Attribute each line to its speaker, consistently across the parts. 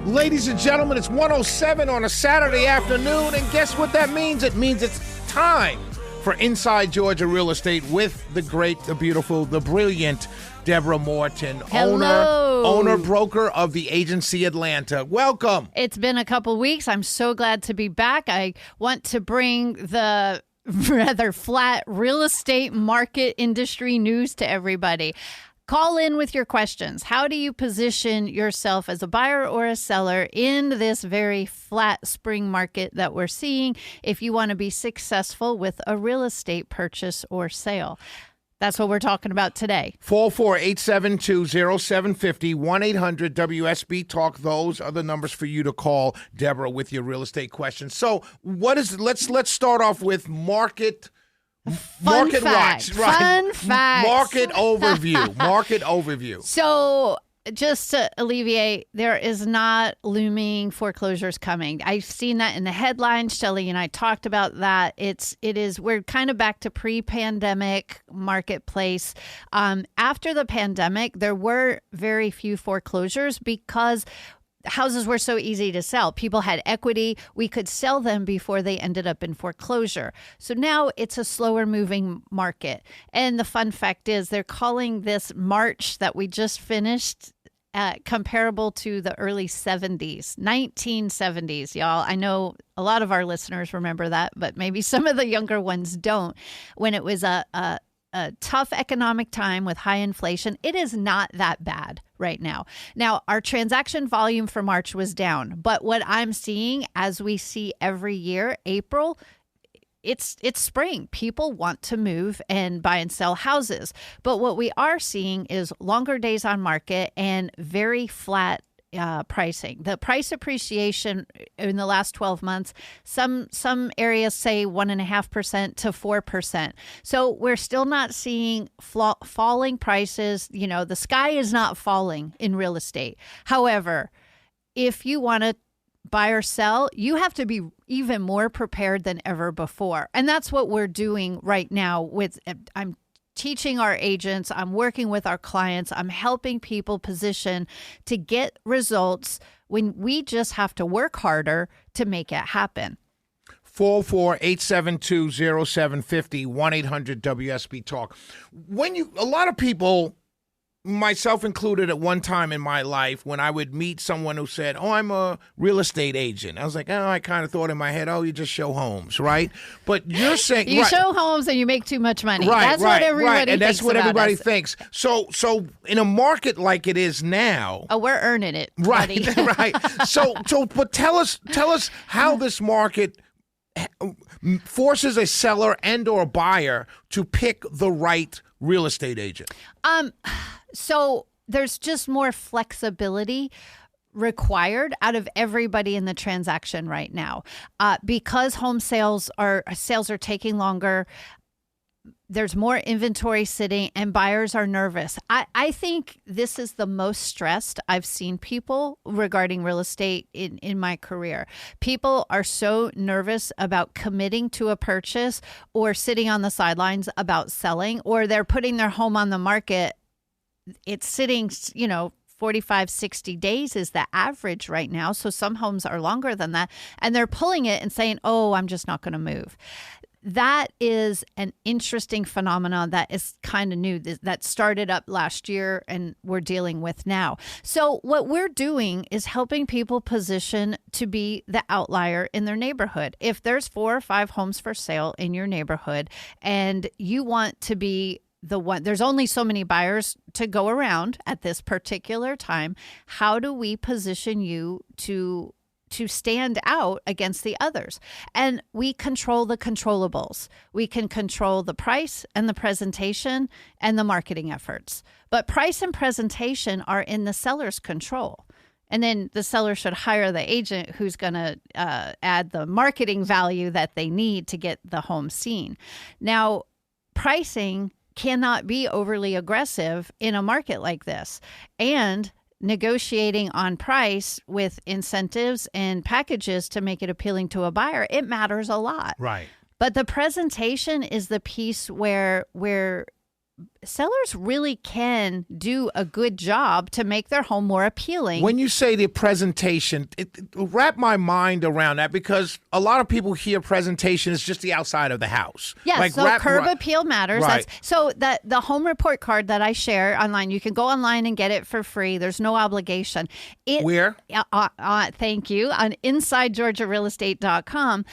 Speaker 1: Ladies and gentlemen, it's 1:07 on a Saturday afternoon, and guess what that means? It means it's time for Inside Georgia Real Estate with the great, the beautiful, the brilliant Deborah Morton, owner, broker of the agency Atlanta. Welcome.
Speaker 2: It's been a couple weeks. I'm so glad to be back. I want to bring the rather flat real estate market industry news to everybody. Call in with your questions. How do you position yourself as a buyer or a seller in this very flat spring market that we're seeing if you want to be successful with a real estate purchase or sale? That's what we're talking about today.
Speaker 1: 448-720-750, 1-800-WSB-TALK. Those are the numbers for you to call Deborah with your real estate questions. So let's start off with market watch, right?
Speaker 2: Fun facts.
Speaker 1: Market overview.
Speaker 2: So just to alleviate, there is not looming foreclosures coming. I've seen that in the headlines. Shelly and I talked about that. We're kind of back to pre-pandemic marketplace. After the pandemic, there were very few foreclosures because houses were so easy to sell. People had equity. We could sell them before they ended up in foreclosure. So now it's a slower moving market. And the fun fact is they're calling this March that we just finished comparable to the early 70s, 1970s, y'all. I know a lot of our listeners remember that, but maybe some of the younger ones don't. When it was a tough economic time with high inflation. It is not that bad right now. Now, our transaction volume for March was down, but what I'm seeing, as we see every year, April, it's spring. People want to move and buy and sell houses. But what we are seeing is longer days on market and very flat pricing. The price appreciation in the last 12 months, some areas say 1.5% to 4%. So we're still not seeing falling prices. You know, the sky is not falling in real estate. However, if you want to buy or sell, you have to be even more prepared than ever before. And that's what we're doing right now I'm teaching our agents, I'm working with our clients, I'm helping people position to get results when we just have to work harder to make it happen.
Speaker 1: 448-720-750, 1-800-WSB-TALK. A lot of people, myself included at one time in my life, when I would meet someone who said, "Oh, I'm a real estate agent," I was like, I kind of thought in my head, "Oh, you just show homes," right? But you're saying
Speaker 2: you show homes and you make too much money. That's what everybody
Speaker 1: thinks. So in a market like it is now,
Speaker 2: we're earning it,
Speaker 1: right?
Speaker 2: Buddy.
Speaker 1: Right. But tell us how this market forces a seller and or a buyer to pick the right real estate agent.
Speaker 2: So there's just more flexibility required out of everybody in the transaction right now. Because home sales are taking longer, there's more inventory sitting and buyers are nervous. I think this is the most stressed I've seen people regarding real estate in my career. People are so nervous about committing to a purchase or sitting on the sidelines about selling, or they're putting their home on the market. It's sitting, 45, 60 days is the average right now. So some homes are longer than that. And they're pulling it and saying, "Oh, I'm just not going to move." That is an interesting phenomenon that is kind of new, that started up last year and we're dealing with now. So what we're doing is helping people position to be the outlier in their neighborhood. If there's 4 or 5 homes for sale in your neighborhood and you want to be the one, there's only so many buyers to go around at this particular time. How do we position you to stand out against the others? And we control the controllables. We can control the price and the presentation and the marketing efforts. But price and presentation are in the seller's control. And then the seller should hire the agent who's going to add the marketing value that they need to get the home seen. Now, pricing cannot be overly aggressive in a market like this. And negotiating on price with incentives and packages to make it appealing to a buyer, it matters a lot.
Speaker 1: Right.
Speaker 2: But the presentation is the piece where sellers really can do a good job to make their home more appealing.
Speaker 1: When you say the presentation, wrap my mind around that, because a lot of people hear presentation is just the outside of the house.
Speaker 2: Yes,
Speaker 1: like
Speaker 2: so curb appeal matters.
Speaker 1: Right.
Speaker 2: So that the home report card that I share online, you can go online and get it for free. There's no obligation.
Speaker 1: Where?
Speaker 2: Thank you. On InsideGeorgiaRealEstate.com.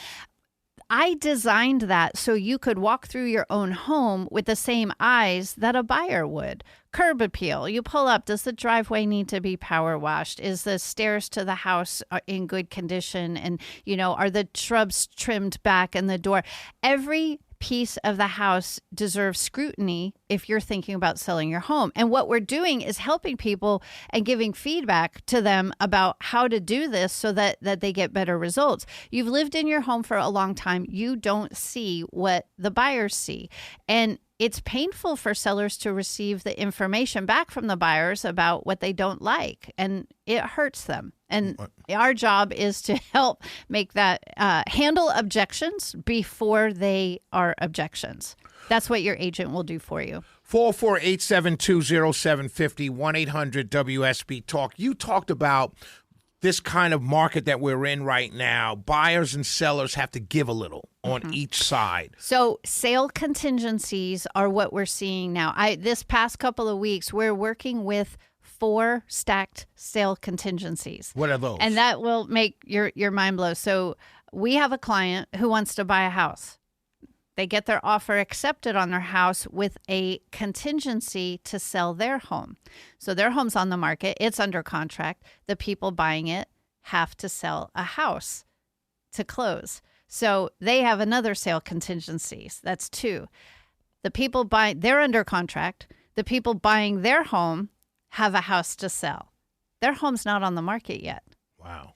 Speaker 2: I designed that so you could walk through your own home with the same eyes that a buyer would. Curb appeal. You pull up. Does the driveway need to be power washed? Is the stairs to the house in good condition? And, are the shrubs trimmed back and the door? Every piece of the house deserves scrutiny if you're thinking about selling your home. And what we're doing is helping people and giving feedback to them about how to do this so that they get better results. You've lived in your home for a long time. You don't see what the buyers see. And it's painful for sellers to receive the information back from the buyers about what they don't like, and it hurts them. And our job is to help make that handle objections before they are objections. That's what your agent will do for you.
Speaker 1: 448-720-0750, 1-800-WSB-TALK. You talked about this kind of market that we're in right now. Buyers and sellers have to give a little on each side.
Speaker 2: So sale contingencies are what we're seeing now. This past couple of weeks, we're working with 4 stacked sale contingencies.
Speaker 1: What are those?
Speaker 2: And that will make your mind blow. So we have a client who wants to buy a house. They get their offer accepted on their house with a contingency to sell their home. So their home's on the market. It's under contract. The people buying it have to sell a house to close. So they have another sale contingencies. That's 2. The people they're under contract. The people buying their home have a house to sell. Their home's not on the market yet.
Speaker 1: Wow.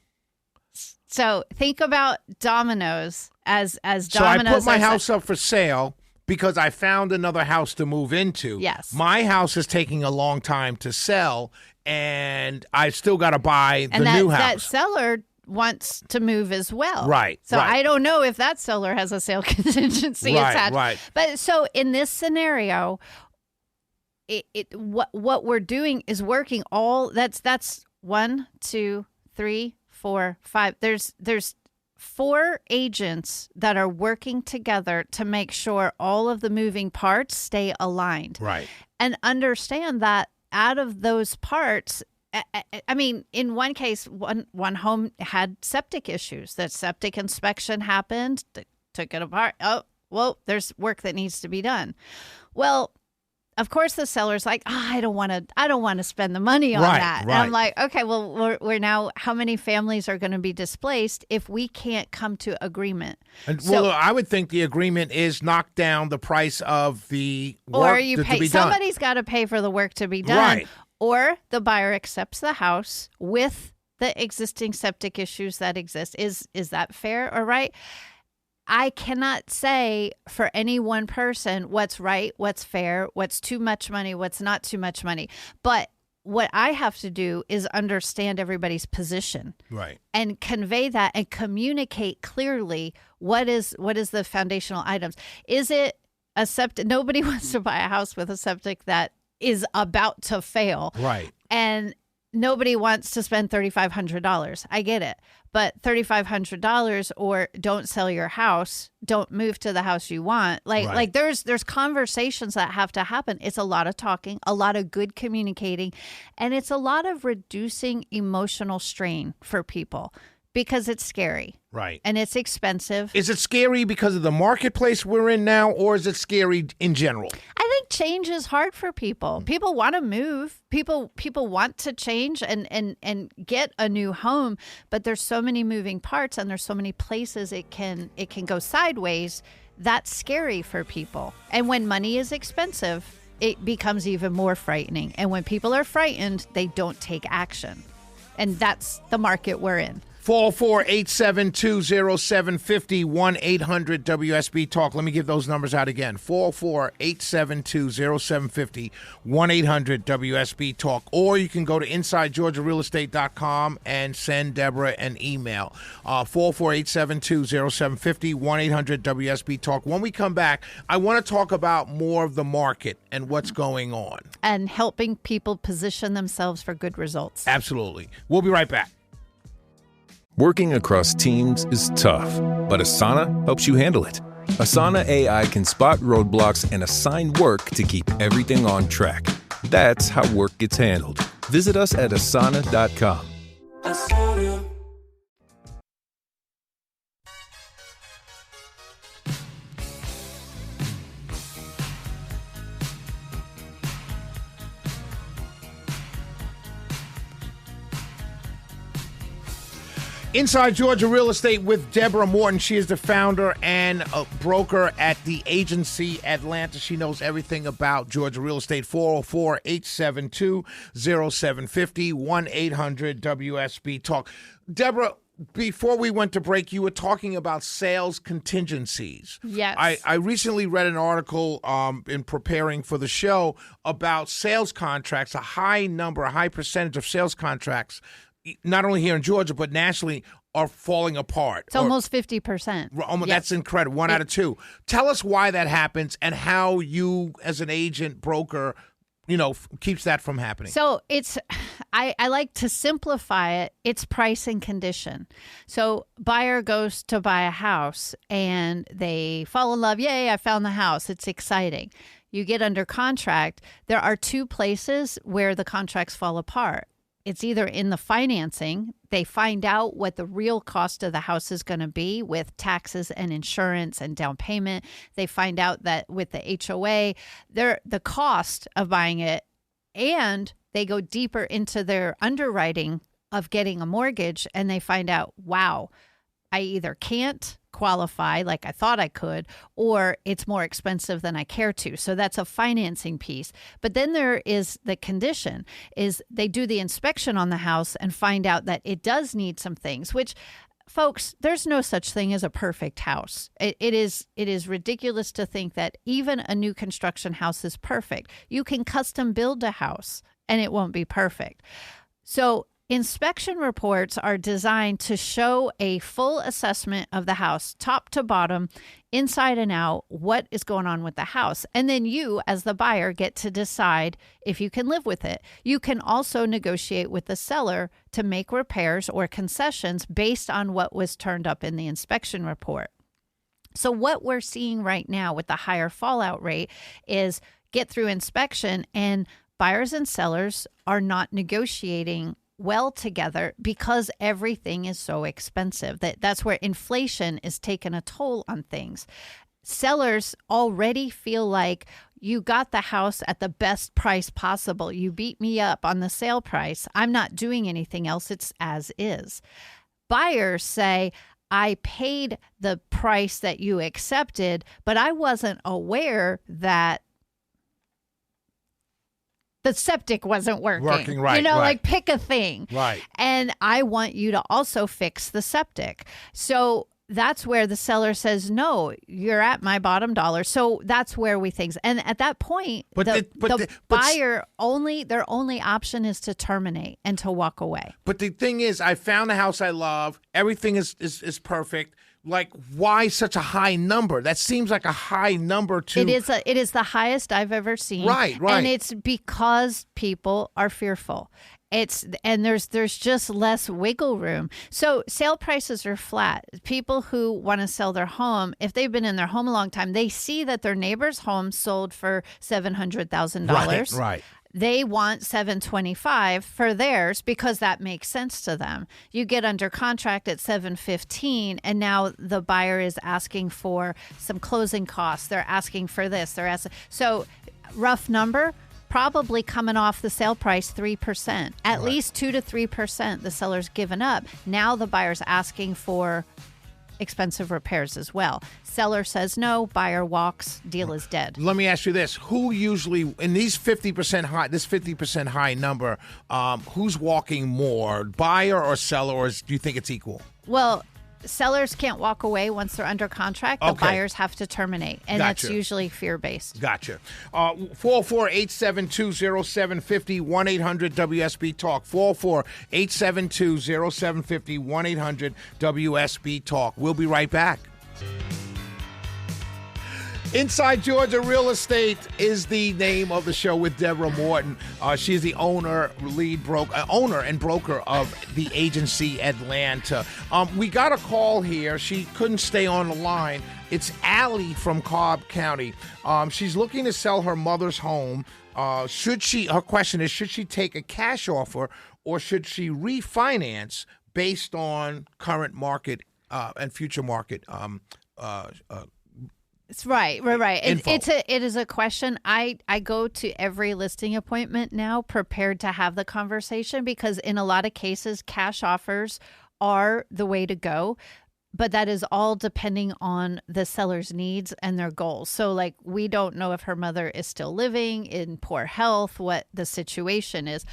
Speaker 2: So think about dominoes as dominoes.
Speaker 1: So I put my house up for sale because I found another house to move into.
Speaker 2: Yes.
Speaker 1: My house is taking a long time to sell, and I still got to buy the new house.
Speaker 2: That seller wants to move as well.
Speaker 1: Right.
Speaker 2: So
Speaker 1: right.
Speaker 2: I don't know if that seller has a sale contingency attached.
Speaker 1: Right.
Speaker 2: But so in this scenario, what we're doing is working all that's 1, 2, 3, 4, 5. There's 4 agents that are working together to make sure all of the moving parts stay aligned.
Speaker 1: Right.
Speaker 2: And understand that out of those parts, I mean, in one case, one home had septic issues. That septic inspection happened, took it apart. Oh, well, there's work that needs to be done. Well, of course, the seller's like, I don't want to spend the money on that.
Speaker 1: Right.
Speaker 2: And I'm like, okay, well, we're now, how many families are going to be displaced if we can't come to agreement?
Speaker 1: And, well, I would think the agreement is knock down the price of the work
Speaker 2: or you
Speaker 1: to
Speaker 2: pay.
Speaker 1: be done.
Speaker 2: Somebody's got to pay for the work to be done.
Speaker 1: Right.
Speaker 2: Or the buyer accepts the house with the existing septic issues that exist. Is that fair or right? I cannot say for any one person what's right, what's fair, what's too much money, what's not too much money. But what I have to do is understand everybody's position.
Speaker 1: Right.
Speaker 2: And convey that and communicate clearly what is the foundational items. Is it a septic? Nobody wants to buy a house with a septic that is about to fail.
Speaker 1: Right.
Speaker 2: And nobody wants to spend $3,500. I get it. But $3,500 or don't sell your house, don't move to the house you want. Like there's conversations that have to happen. It's a lot of talking, a lot of good communicating, and it's a lot of reducing emotional strain for people because it's scary.
Speaker 1: Right.
Speaker 2: And it's expensive.
Speaker 1: Is it scary because of the marketplace we're in now, or is it scary in general?
Speaker 2: I think change is hard for people. People want to move. People want to change and get a new home, but there's so many moving parts and there's so many places it can go sideways. That's scary for people. And when money is expensive, it becomes even more frightening. And when people are frightened, they don't take action. And that's the market we're in.
Speaker 1: 404-872-0750, 1-800-WSB Talk. Let me give those numbers out again. 404-872-0750, 1-800-WSB Talk. Or you can go to InsideGeorgiaRealEstate.com and send Deborah an email. 404-872-0750, 1-800-WSB Talk. When we come back, I want to talk about more of the market and what's going on.
Speaker 2: And helping people position themselves for good results.
Speaker 1: Absolutely. We'll be right back.
Speaker 3: Working across teams is tough, but Asana helps you handle it. Asana AI can spot roadblocks and assign work to keep everything on track. That's how work gets handled. Visit us at asana.com.
Speaker 4: Asana.
Speaker 1: Inside Georgia Real Estate with Deborah Morton. She is the founder and a broker at the agency Atlanta. She knows everything about Georgia real estate. 404-872-0750, 1-800-WSB Talk. Deborah, before we went to break, you were talking about sales contingencies.
Speaker 2: Yes.
Speaker 1: I recently read an article in preparing for the show about sales contracts, a high percentage of sales contracts, not only here in Georgia, but nationally, are falling apart.
Speaker 2: It's almost 50%.
Speaker 1: Almost, yes. That's incredible. One out of two. Tell us why that happens and how you, as an agent, broker, keeps that from happening.
Speaker 2: So I like to simplify it. It's price and condition. So buyer goes to buy a house and they fall in love. Yay, I found the house. It's exciting. You get under contract. There are two places where the contracts fall apart. It's either in the financing. They find out what the real cost of the house is going to be with taxes and insurance and down payment. They find out that with the HOA, the cost of buying it, and they go deeper into their underwriting of getting a mortgage, and they find out, wow, I either can't qualify like I thought I could, or it's more expensive than I care to. So that's a financing piece. But then there is the condition, is they do the inspection on the house and find out that it does need some things, which, folks, there's no such thing as a perfect house. It is ridiculous to think that even a new construction house is perfect. You can custom build a house and it won't be perfect. So inspection reports are designed to show a full assessment of the house, top to bottom, inside and out, what is going on with the house. And then you, as the buyer, get to decide if you can live with it. You can also negotiate with the seller to make repairs or concessions based on what was turned up in the inspection report. So what we're seeing right now with the higher fallout rate is get through inspection, and buyers and sellers are not negotiating well together because everything is so expensive. That's where inflation is taking a toll on things. Sellers already feel like you got the house at the best price possible. You beat me up on the sale price. I'm not doing anything else. It's as is. Buyers say, I paid the price that you accepted, but I wasn't aware that the septic wasn't working.
Speaker 1: Right.
Speaker 2: Like pick a thing.
Speaker 1: Right.
Speaker 2: And I want you to also fix the septic. So that's where the seller says, no, you're at my bottom dollar. So that's where we think. And at that point, the buyer their only option is to terminate and to walk away.
Speaker 1: But the thing is, I found the house I love. Everything is perfect. Like, why such a high number? That seems like a high number to...
Speaker 2: It is the highest I've ever seen.
Speaker 1: Right.
Speaker 2: And it's because people are fearful. There's just less wiggle room. So sale prices are flat. People who want to sell their home, if they've been in their home a long time, they see that their neighbor's home sold for $700,000.
Speaker 1: Right.
Speaker 2: They want $725,000 for theirs because that makes sense to them. You get under contract at $715,000, and now the buyer is asking for some closing costs. They're asking for this. So rough number, probably coming off the sale price 3%, least 2 to 3%. The seller's given up. Now the buyer's asking for expensive repairs as well. Seller says no, buyer walks, deal is dead.
Speaker 1: Let me ask you this. Who usually, in these 50% high, this 50% high number, who's walking more, buyer or seller, or do you think it's equal?
Speaker 2: Well, sellers can't walk away once they're under contract. The buyers have to terminate, and that's usually fear-based.
Speaker 1: Gotcha. 404-872-0750, 1-800-WSB-TALK. 404-872-0750, 1-800-WSB-TALK. We'll be right back. Inside Georgia Real Estate is the name of the show with Deborah Morton. She's the owner and broker of the agency Atlanta. We got a call here. She couldn't stay on the line. It's Allie from Cobb County. She's looking to sell her mother's home. Her question is, should she take a cash offer or should she refinance based on current market and future market
Speaker 2: It's right. It is a question. I go to every listing appointment now prepared to have the conversation because in a lot of cases, cash offers are the way to go. But that is all depending on the seller's needs and their goals. So like, we don't know if her mother is still living in poor health, what the situation is.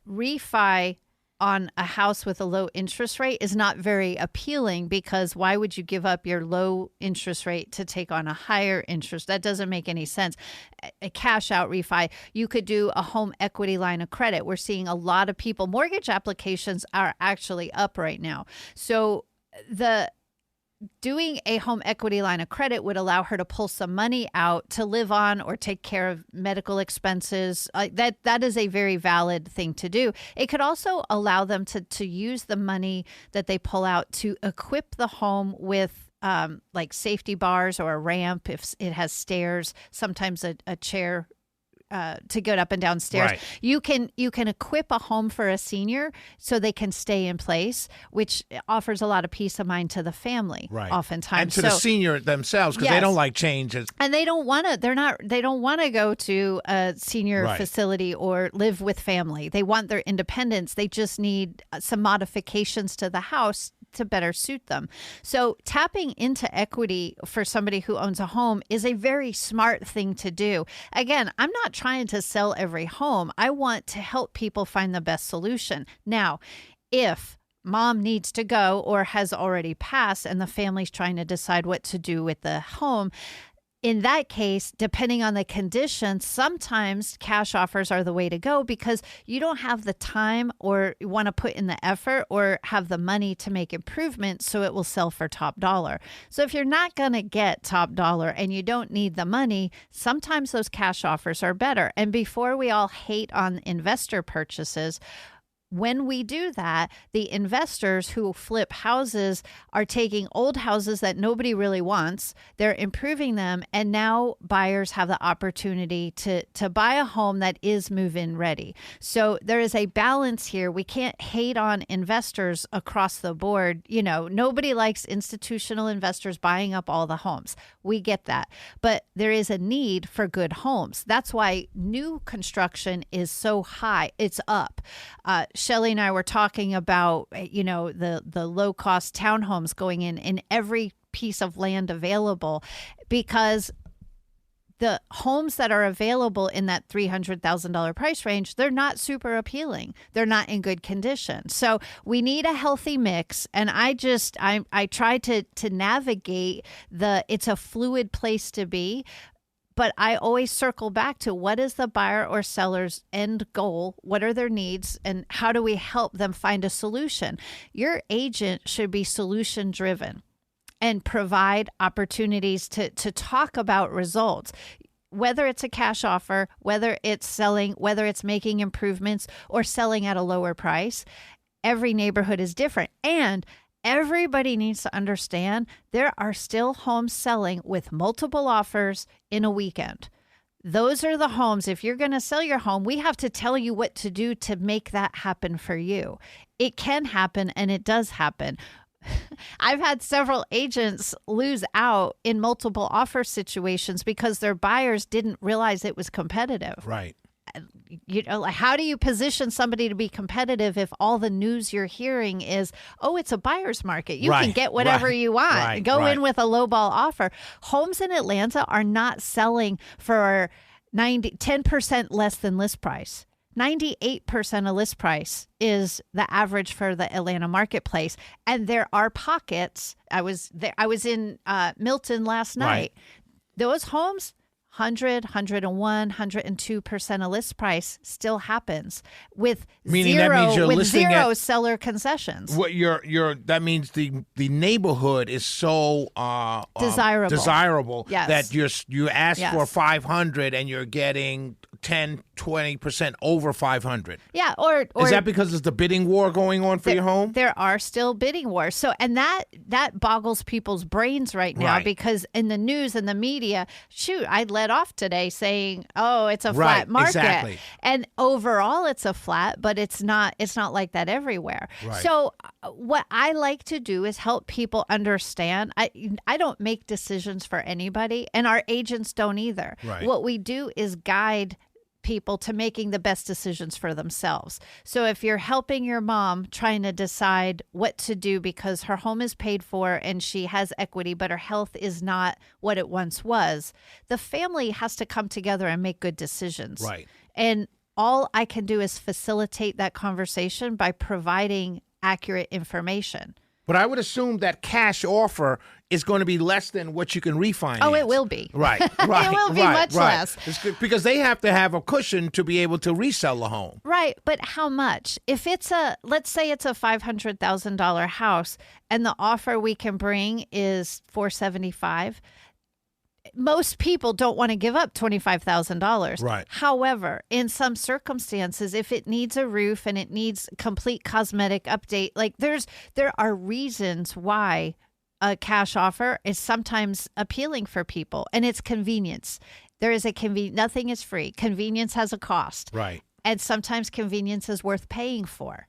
Speaker 2: Refi on a house with a low interest rate is not very appealing because why would you give up your low interest rate to take on a higher interest? That doesn't make any sense. A cash out refi, you could do a home equity line of credit. We're seeing a lot of people, mortgage applications are actually up right now. So doing a home equity line of credit would allow her to pull some money out to live on or take care of medical expenses. That is a very valid thing to do. It could also allow them to use the money that they pull out to equip the home with like safety bars or a ramp if it has stairs, sometimes a chair to get up and down stairs.
Speaker 1: Right.
Speaker 2: You can equip a home for a senior so they can stay in place, which offers a lot of peace of mind to the family.
Speaker 1: Right.
Speaker 2: Oftentimes,
Speaker 1: and to the senior themselves because they don't like changes,
Speaker 2: and they don't want to. They don't want to go to a senior facility or live with family. They want their independence. They just need some modifications to the house to better suit them. So tapping into equity for somebody who owns a home is a very smart thing to do. Again, I'm not trying to sell every home. I want to help people find the best solution. Now, if mom needs to go or has already passed and the family's trying to decide what to do with the home, in that case, depending on the condition, sometimes cash offers are the way to go because you don't have the time or want to put in the effort or have the money to make improvements so it will sell for top dollar. So if you're not going to get top dollar and you don't need the money, sometimes those cash offers are better. And before we all hate on investor purchases, when we do that, the investors who flip houses are taking old houses that nobody really wants, they're improving them, and now buyers have the opportunity to buy a home that is move-in ready. So there is a balance here. We can't hate on investors across the board. You know, nobody likes institutional investors buying up all the homes. We get that. But there is a need for good homes. That's why new construction is so high. It's up. Shelly and I were talking about, the low-cost townhomes going in every piece of land available because the homes that are available in that $300,000 price range, they're not super appealing. They're not in good condition. So we need a healthy mix. And I try to navigate it's a fluid place to be. But I always circle back to what is the buyer or seller's end goal? What are their needs? And how do we help them find a solution? Your agent should be solution driven and provide opportunities to talk about results. Whether it's a cash offer, whether it's selling, whether it's making improvements or selling at a lower price, every neighborhood is different. And everybody needs to understand there are still homes selling with multiple offers in a weekend. Those are the homes. If you're going to sell your home, we have to tell you what to do to make that happen for you. It can happen and it does happen. I've had several agents lose out in multiple offer situations because their buyers didn't realize it was competitive.
Speaker 1: Right.
Speaker 2: like, how do you position somebody to be competitive if all the news you're hearing is, oh, it's a buyer's market. You can get whatever you want. Go in with a lowball offer. Homes in Atlanta are not selling for 10% less than list price. 98% of list price is the average for the Atlanta marketplace. And there are pockets. I was in Milton last night. Those homes, 100, 101, 102% of list price still happens with zero seller concessions.
Speaker 1: What that means the neighborhood is so desirable that you ask for 500 and you're getting 10, 20% over 500.
Speaker 2: Yeah, or
Speaker 1: is that because there's the bidding war going on for your home?
Speaker 2: There are still bidding wars. So, and that boggles people's brains right now because in the news and the media, I led off today saying, "Oh, it's a flat market."
Speaker 1: Exactly.
Speaker 2: And overall it's a flat, but it's not like that everywhere.
Speaker 1: Right.
Speaker 2: So, what I like to do is help people understand. I don't make decisions for anybody, and our agents don't either.
Speaker 1: Right.
Speaker 2: What we do is guide people to making the best decisions for themselves. So if you're helping your mom trying to decide what to do because her home is paid for and she has equity, but her health is not what it once was, the family has to come together and make good decisions.
Speaker 1: Right.
Speaker 2: And all I can do is facilitate that conversation by providing accurate information.
Speaker 1: But I would assume that cash offer is going to be less than what you can refinance.
Speaker 2: Oh, it will be.
Speaker 1: Right.
Speaker 2: It will be much less.
Speaker 1: Because they have to have a cushion to be able to resell the home.
Speaker 2: Right. But how much? If let's say it's a $500,000 house and the offer we can bring is $475,000. Most people don't want to give up $25,000.
Speaker 1: Right.
Speaker 2: However, in some circumstances, if it needs a roof and it needs complete cosmetic update, like there are reasons why a cash offer is sometimes appealing for people, and it's convenience. There is nothing is free. Convenience has a cost.
Speaker 1: Right.
Speaker 2: And sometimes convenience is worth paying for.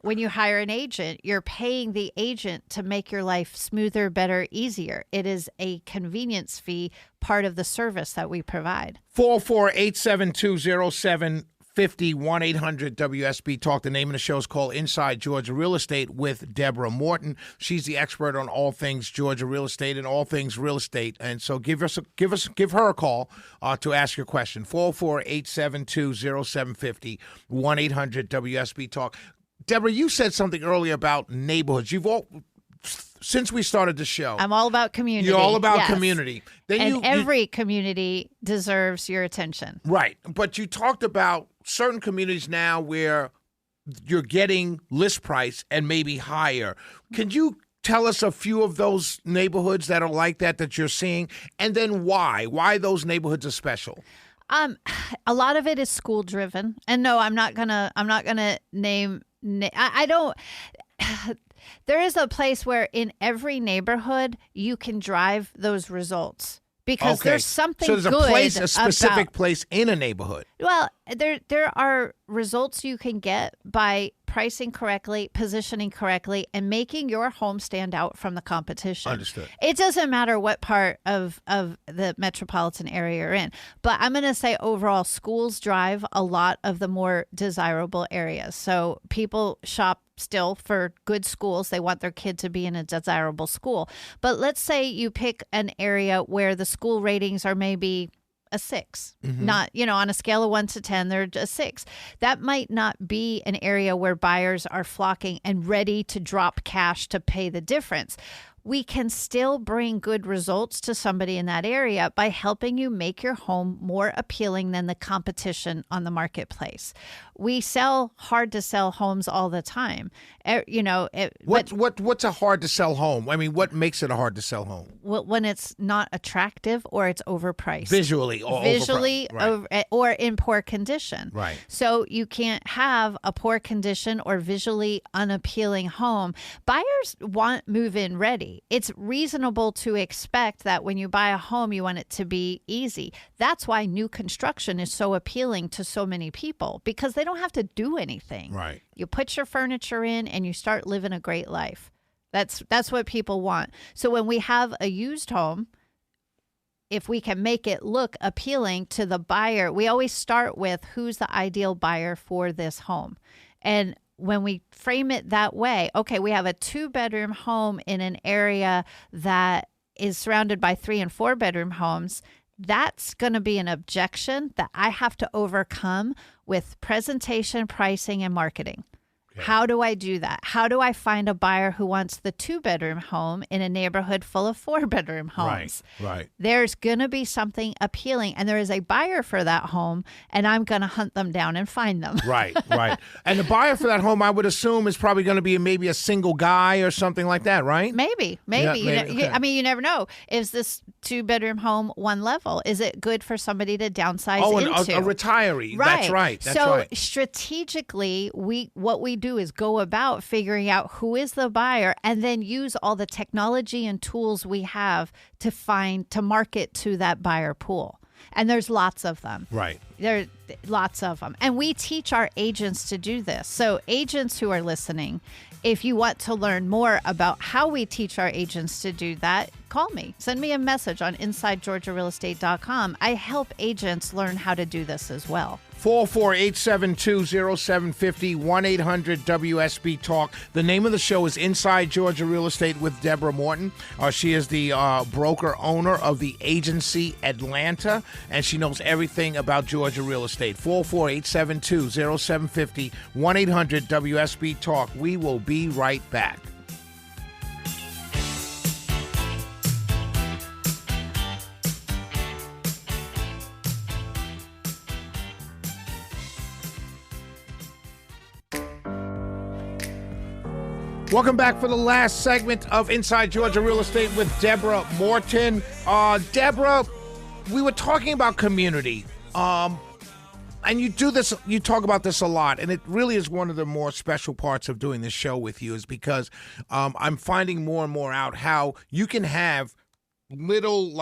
Speaker 2: When you hire an agent, you're paying the agent to make your life smoother, better, easier. It is a convenience fee, part of the service that we provide.
Speaker 1: 448-720-750, 1-800-WSB Talk. The name of the show is called Inside Georgia Real Estate with Deborah Morton. She's the expert on all things Georgia real estate and all things real estate. And so give her a call to ask your question. 448-720-750, 1-800-WSB Talk. Deborah, you said something earlier about neighborhoods. Since we started the show,
Speaker 2: I'm all about community.
Speaker 1: You're all about community.
Speaker 2: Then every community deserves your attention.
Speaker 1: Right. But you talked about certain communities now where you're getting list price and maybe higher. Can you tell us a few of those neighborhoods that are like that you're seeing, and then why those neighborhoods are special?
Speaker 2: A lot of it is school driven, and no, I'm not gonna name. I don't. There is a place where in every neighborhood you can drive those results because there's something good.
Speaker 1: So there's a specific place in a neighborhood.
Speaker 2: Well, there are results you can get by pricing correctly, positioning correctly, and making your home stand out from the competition.
Speaker 1: Understood.
Speaker 2: It doesn't matter what part of the metropolitan area you're in. But I'm going to say overall, schools drive a lot of the more desirable areas. So people shop still for good schools. They want their kid to be in a desirable school. But let's say you pick an area where the school ratings are maybe a 6, not, on a scale of 1 to 10, they're a 6. That might not be an area where buyers are flocking and ready to drop cash to pay the difference. We can still bring good results to somebody in that area by helping you make your home more appealing than the competition on the marketplace. We sell hard to sell homes all the time.
Speaker 1: What's a hard to sell home? I mean, what makes it a hard to sell home?
Speaker 2: When it's not attractive or it's overpriced.
Speaker 1: Visually
Speaker 2: right. Or in poor condition.
Speaker 1: Right.
Speaker 2: So you can't have a poor condition or visually unappealing home. Buyers want move-in ready. It's reasonable to expect that when you buy a home, you want it to be easy. That's why new construction is so appealing to so many people, because they don't have to do anything.
Speaker 1: Right.
Speaker 2: You put your furniture in and you start living a great life. That's what people want. So when we have a used home, if we can make it look appealing to the buyer, we always start with who's the ideal buyer for this home. And when we frame it that way, okay, we have a 2-bedroom home in an area that is surrounded by 3 and 4 bedroom homes. That's going to be an objection that I have to overcome with presentation, pricing, and marketing. How do I do that? How do I find a buyer who wants the 2-bedroom home in a neighborhood full of 4-bedroom homes?
Speaker 1: Right.
Speaker 2: There's going to be something appealing, and there is a buyer for that home, and I'm going to hunt them down and find them.
Speaker 1: Right. And the buyer for that home, I would assume, is probably going to be maybe a single guy or something like that, right?
Speaker 2: Maybe.
Speaker 1: Yeah, maybe. Okay.
Speaker 2: I mean, you never know. Is this 2-bedroom home one level? Is it good for somebody to downsize into?
Speaker 1: A retiree.
Speaker 2: Right.
Speaker 1: That's right.
Speaker 2: So strategically, what we do is go about figuring out who is the buyer and then use all the technology and tools we have to market to that buyer pool. And there's lots of them.
Speaker 1: Right.
Speaker 2: There are lots of them. And we teach our agents to do this. So agents who are listening, if you want to learn more about how we teach our agents to do that, call me. Send me a message on InsideGeorgiaRealEstate.com. I help agents learn how to do this as well.
Speaker 1: 448-720-0750, 1-800-WSB-TALK. The name of the show is Inside Georgia Real Estate with Deborah Morton. She is the broker owner of the agency Atlanta, and she knows everything about Georgia real estate. 448-720-0750, 1-800-WSB-TALK. We will be right back. Welcome back for the last segment of Inside Georgia Real Estate with Deborah Morton. Deborah, we were talking about community, and you talk about this a lot, and it really is one of the more special parts of doing this show with you is because I'm finding more and more out how you can have little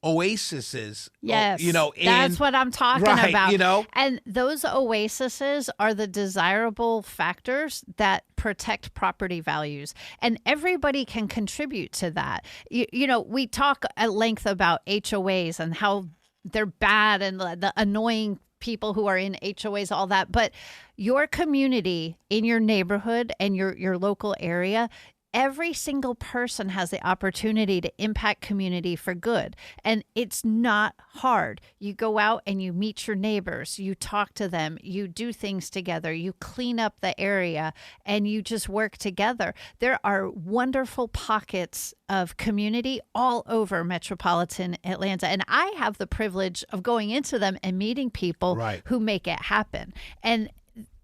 Speaker 1: oases.
Speaker 2: Yes, that's what I'm talking about. And those oases are the desirable factors that protect property values, and everybody can contribute to that. We talk at length about HOAs and how they're bad and the annoying people who are in HOAs, all that. But your community in your neighborhood and your local area, every single person has the opportunity to impact community for good. And it's not hard. You go out and you meet your neighbors, you talk to them, you do things together, you clean up the area, and you just work together. There are wonderful pockets of community all over metropolitan Atlanta. And I have the privilege of going into them and meeting people who make it happen. And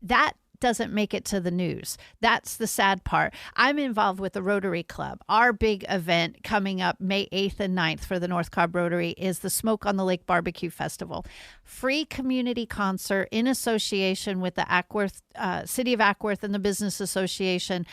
Speaker 2: that doesn't make it to the news. That's the sad part. I'm involved with the Rotary Club. Our big event coming up May 8th and 9th for the North Cobb Rotary is the Smoke on the Lake Barbecue Festival. Free community concert in association with the City of Ackworth and the Business Association.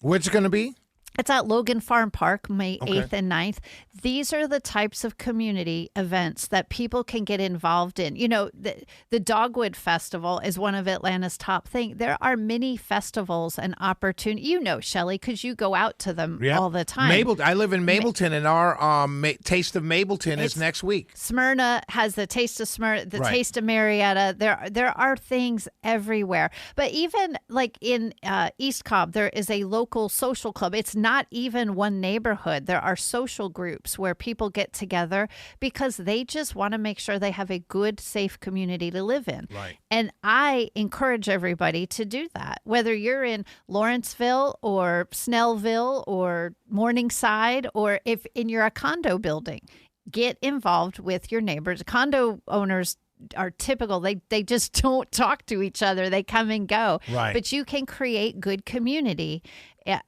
Speaker 1: Where's it going to be?
Speaker 2: It's at Logan Farm Park, May 8th and 9th. These are the types of community events that people can get involved in. The Dogwood Festival is one of Atlanta's top things. There are many festivals and opportunities. Shelly, because you go out to them all the time.
Speaker 1: I live in Mableton, and our Taste of Mableton is next week.
Speaker 2: Smyrna has the Taste of Smyrna, the Taste of Marietta. There are things everywhere. But even in East Cobb, there is a local social club. It's not even one neighborhood. There are social groups where people get together because they just want to make sure they have a good, safe community to live in.
Speaker 1: Right.
Speaker 2: And I encourage everybody to do that, whether you're in Lawrenceville or Snellville or Morningside, or if you're a condo building, get involved with your neighbors. Condo owners are typical. They just don't talk to each other. They come and go.
Speaker 1: Right.
Speaker 2: But you can create good community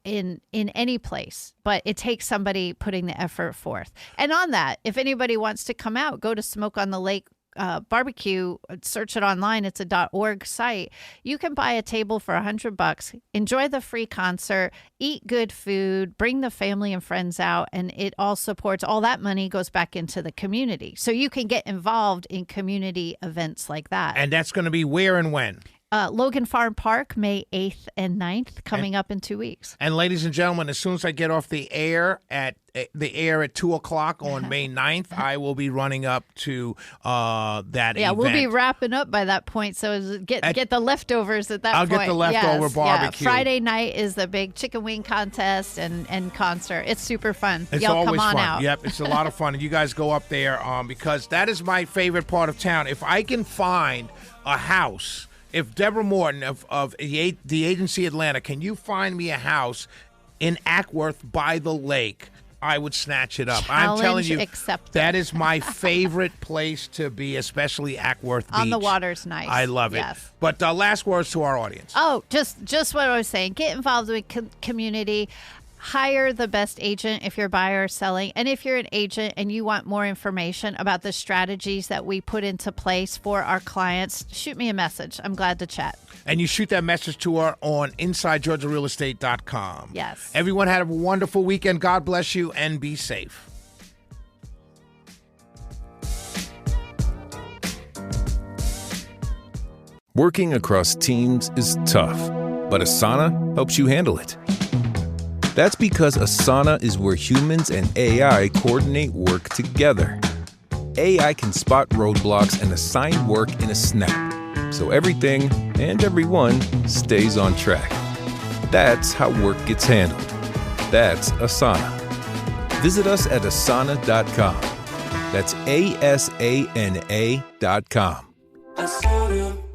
Speaker 2: in any place, but it takes somebody putting the effort forth. And on that, if anybody wants to come out, go to Smoke on the Lake barbecue, search it online. It's a .org site. You can buy a table for $100, enjoy the free concert, eat good food, bring the family and friends out, and it all supports, all that money goes back into the community. So you can get involved in community events like that.
Speaker 1: And that's going to be where and when?
Speaker 2: Logan Farm Park, May 8th and 9th, coming up in 2 weeks.
Speaker 1: And ladies and gentlemen, as soon as I get off the air at 2 o'clock on May 9th, I will be running up to that event.
Speaker 2: Yeah, we'll be wrapping up by that point, so get the leftovers at that point.
Speaker 1: I'll get the leftover barbecue.
Speaker 2: Yeah. Friday night is the big chicken wing contest and concert. It's super fun.
Speaker 1: It's
Speaker 2: Y'all
Speaker 1: always
Speaker 2: come on
Speaker 1: fun.
Speaker 2: out.
Speaker 1: Yep, it's a lot of fun. And you guys go up there because that is my favorite part of town. If I can find a house, if Deborah Morton of the agency Atlanta, can you find me a house in Ackworth by the lake, I would snatch it up.
Speaker 2: Challenge
Speaker 1: I'm telling you,
Speaker 2: accepted.
Speaker 1: that is my favorite place to be, especially Ackworth Beach.
Speaker 2: On the water's nice.
Speaker 1: I love it.
Speaker 2: Yes.
Speaker 1: But last words to our audience.
Speaker 2: Oh, just what I was saying. Get involved with community. Hire the best agent if you're buyer or selling. And if you're an agent and you want more information about the strategies that we put into place for our clients, shoot me a message. I'm glad to chat.
Speaker 1: And you shoot that message to her on InsideGeorgiaRealEstate.com.
Speaker 2: Yes.
Speaker 1: Everyone have a wonderful weekend. God bless you and be safe.
Speaker 3: Working across teams is tough, but Asana helps you handle it. That's because Asana is where humans and AI coordinate work together. AI can spot roadblocks and assign work in a snap, so everything and everyone stays on track. That's how work gets handled. That's Asana. Visit us at asana.com. That's ASANA.com.
Speaker 4: Asana.